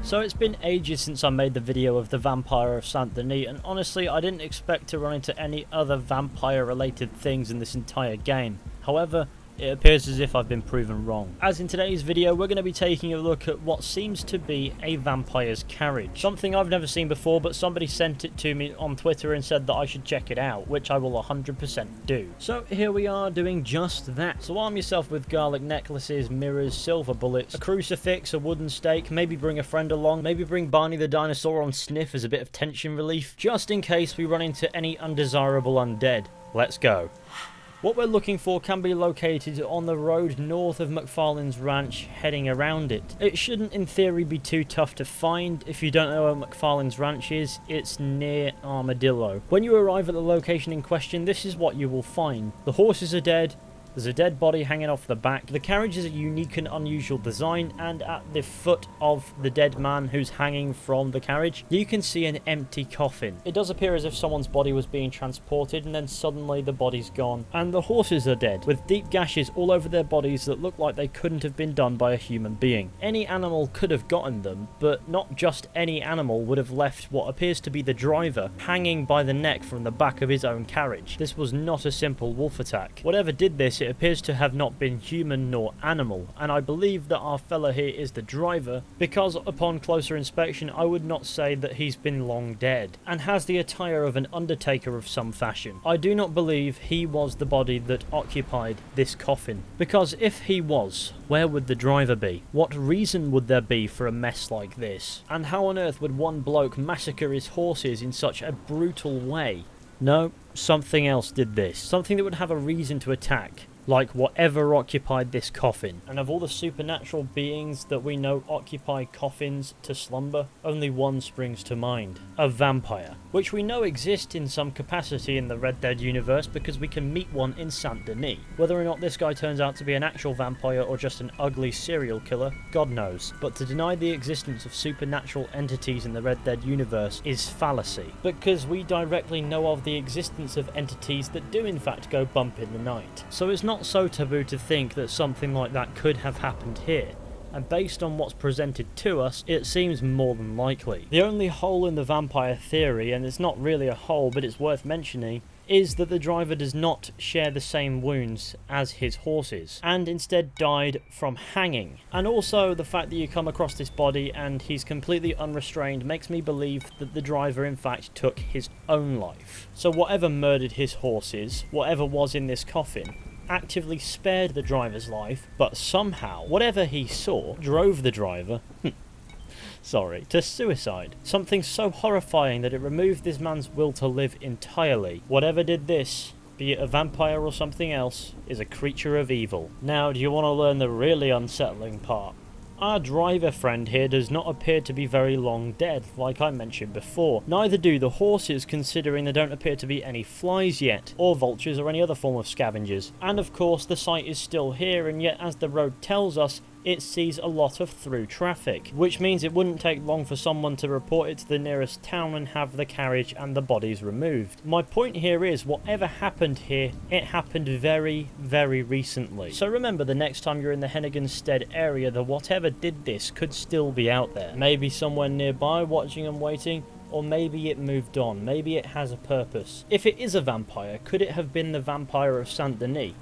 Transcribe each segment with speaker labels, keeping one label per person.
Speaker 1: So it's been ages since I made the video of the Vampire of Saint Denis, and honestly I didn't expect to run into any other vampire related things in this entire game. However, it appears as if I've been proven wrong. As in today's video, we're going to be taking a look at what seems to be a vampire's carriage. Something I've never seen before, but somebody sent it to me on Twitter and said that I should check it out, which I will 100% do. So here we are doing just that. So arm yourself with garlic necklaces, mirrors, silver bullets, a crucifix, a wooden stake, maybe bring a friend along, maybe bring Barney the dinosaur on sniff as a bit of tension relief, just in case we run into any undesirable undead. Let's go. What we're looking for can be located on the road north of McFarlane's ranch, heading around it. It shouldn't in theory be too tough to find. If you don't know where McFarlane's ranch is, it's near Armadillo. When you arrive at the location in question, this is what you will find. The horses are dead. There's a dead body hanging off the back. The carriage is a unique and unusual design, and at the foot of the dead man who's hanging from the carriage, you can see an empty coffin. It does appear as if someone's body was being transported and then suddenly the body's gone. And the horses are dead, with deep gashes all over their bodies that look like they couldn't have been done by a human being. Any animal could have gotten them, but not just any animal would have left what appears to be the driver hanging by the neck from the back of his own carriage. This was not a simple wolf attack. Whatever did this, it appears to have not been human nor animal, and I believe that our fella here is the driver, because upon closer inspection I would not say that he's been long dead, and has the attire of an undertaker of some fashion. I do not believe he was the body that occupied this coffin, because if he was, where would the driver be? What reason would there be for a mess like this? And how on earth would one bloke massacre his horses in such a brutal way? No, something else did this. Something that would have a reason to attack, like whatever occupied this coffin. And of all the supernatural beings that we know occupy coffins to slumber, only one springs to mind: a vampire, which we know exists in some capacity in the Red Dead universe because we can meet one in Saint Denis. Whether or not this guy turns out to be an actual vampire or just an ugly serial killer, God knows. But to deny the existence of supernatural entities in the Red Dead universe is fallacy, because we directly know of the existence of entities that do in fact go bump in the night. So it's not so taboo to think that something like that could have happened here, and based on what's presented to us, it seems more than likely. The only hole in the vampire theory, and it's not really a hole but it's worth mentioning, is that the driver does not share the same wounds as his horses, and instead died from hanging. And also the fact that you come across this body and he's completely unrestrained makes me believe that the driver in fact took his own life. So whatever murdered his horses, whatever was in this coffin, actively spared the driver's life, but somehow, whatever he saw, drove the driver to suicide. Something so horrifying that it removed this man's will to live entirely. Whatever did this, be it a vampire or something else, is a creature of evil. Now, do you want to learn the really unsettling part? Our driver friend here does not appear to be very long dead, like I mentioned before. Neither do the horses, considering there don't appear to be any flies yet, or vultures or any other form of scavengers. And of course the site is still here, and yet as the road tells us, it sees a lot of through traffic, which means it wouldn't take long for someone to report it to the nearest town and have the carriage and the bodies removed. My point here is, whatever happened here, it happened very, very recently. So remember, the next time you're in the Hennigan Stead area, the whatever did this could still be out there. Maybe somewhere nearby, watching and waiting, or maybe it moved on, maybe it has a purpose. If it is a vampire, could it have been the Vampire of Saint Denis?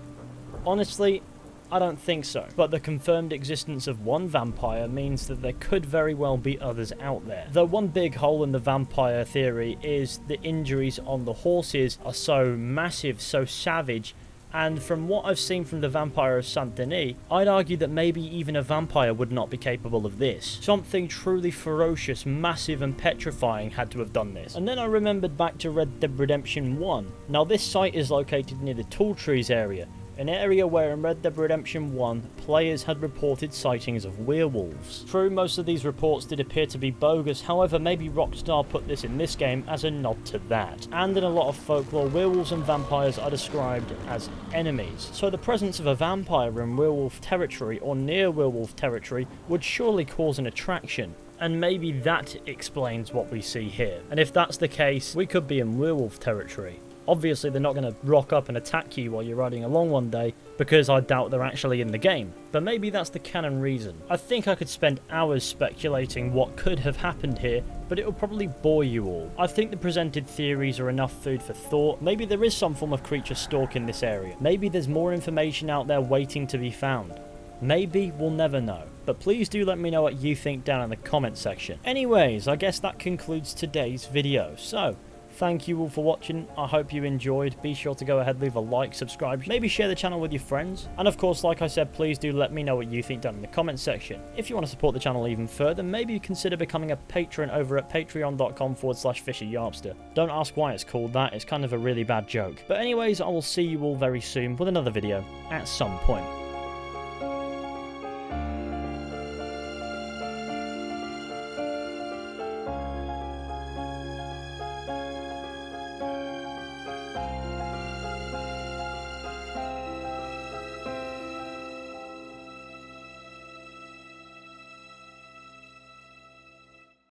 Speaker 1: Honestly, I don't think so, but the confirmed existence of one vampire means that there could very well be others out there. Though one big hole in the vampire theory is the injuries on the horses are so massive, so savage, and from what I've seen from the Vampire of Saint Denis, I'd argue that maybe even a vampire would not be capable of this. Something truly ferocious, massive and petrifying had to have done this. And then I remembered back to Red Dead Redemption 1. Now this site is located near the Tall Trees area, an area where in Red Dead Redemption 1, players had reported sightings of werewolves. True, most of these reports did appear to be bogus, however maybe Rockstar put this in this game as a nod to that. And in a lot of folklore, werewolves and vampires are described as enemies. So the presence of a vampire in werewolf territory or near werewolf territory would surely cause an attraction. And maybe that explains what we see here. And if that's the case, we could be in werewolf territory. Obviously, they're not going to rock up and attack you while you're riding along one day, because I doubt they're actually in the game. But maybe that's the canon reason. I think I could spend hours speculating what could have happened here, but it will probably bore you all. I think the presented theories are enough food for thought. Maybe there is some form of creature stalk in this area. Maybe there's more information out there waiting to be found. Maybe, we'll never know. But please do let me know what you think down in the comment section. Anyways, I guess that concludes today's video. So, thank you all for watching. I hope you enjoyed. Be sure to go ahead, leave a like, subscribe, maybe share the channel with your friends. And of course, like I said, please do let me know what you think down in the comment section. If you want to support the channel even further, maybe consider becoming a patron over at patreon.com/FishyYarpster. Don't ask why it's called that, it's kind of a really bad joke. But anyways, I will see you all very soon with another video at some point.